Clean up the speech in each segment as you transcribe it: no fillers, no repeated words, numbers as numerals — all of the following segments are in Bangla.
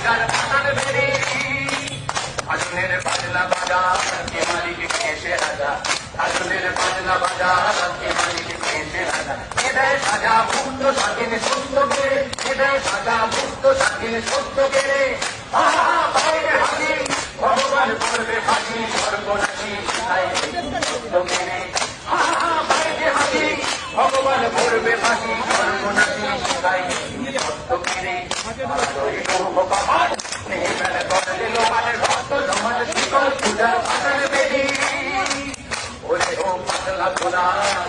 পূজার পাতার বেরি আগুনের বাজনা বাজা কে মালিক এসে রাজা আগুনের বাজনা বাজা কে মালিক এসে রাজা এদের সাজা মুক্ত স্বাধীন সত্য গেড়ে এদের সাজা মুক্ত স্বাধীন সত্য গেড়ে বাইরে হাসি ভগবান করবে হাসি সর্বনাশী সত্য গেড়ে বাইরে হাসি ভগবান করবে হাসি সর্বনাশী সত্য গেড়ে পূজার পাতার বেদি ওরে ও পাতলা পোনা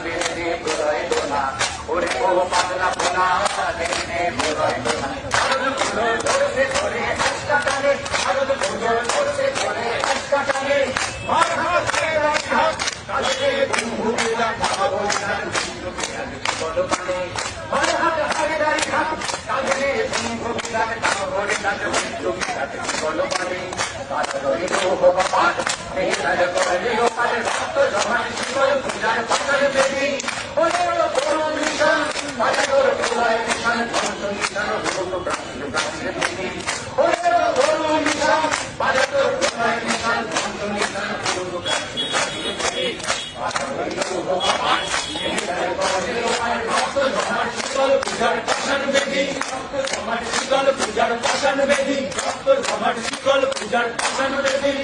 বেদে প্রলয় দোনা ওরে ও পাতলা পোনা বেদে প্রলয় দোনা আরো ফুলো ধরছে ধরে একটা টানে আরো ফুলো ধরছে ধরে একটা টানে মার হাত কালে ভূমিরা ভাবো জান বলো পানে মার হাত হারে দাঁড়ি হাত কালে ভূমিরা ভাবো জান বলো পানে কাতরে ভগবান এই রাজ করে ও পারে ভক্ত জমান শিবল পূজার পাতার বেদি ওরে ও বড় মিশন পাতার প্রলয় মিশন পঞ্চ মিশন ভগবান প্রাচীন প্রাচীন বেদি ওরে ও বড় মিশন পাতার প্রলয় মিশন পঞ্চ মিশন ভগবান প্রাচীন প্রাচীন বেদি কাতরে ভগবান এই রাজ করে ও পারে ভক্ত জমান শিবল পূজার পাতার বেদি ভক্ত জমান শিবল পূজার পাতার বেদি ভক্ত জমান শিবল পূজার পাতার বেদি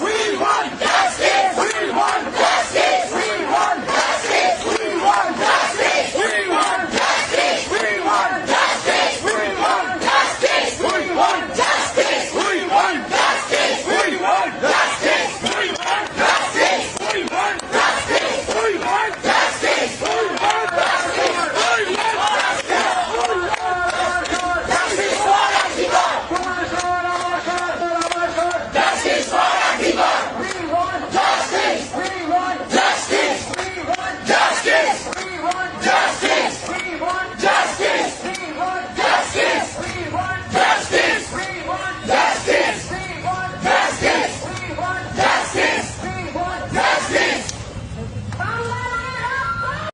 We want justice! We want justice!